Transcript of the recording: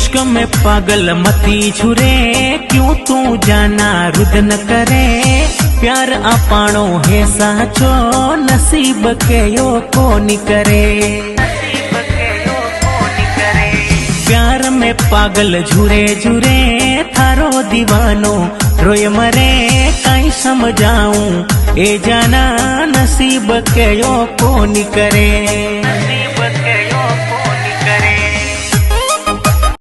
इश्क में पागल मती छुरे, क्यों तू जाना रुदन करे। प्यार अपाणो है साचो, नसीब के यो कोनी करे। प्यार में पागल झूरे झूरे, थारो दीवानो रोय मरे। कहीं समझाऊं ए जाना, नसीब के यो कोनी करे।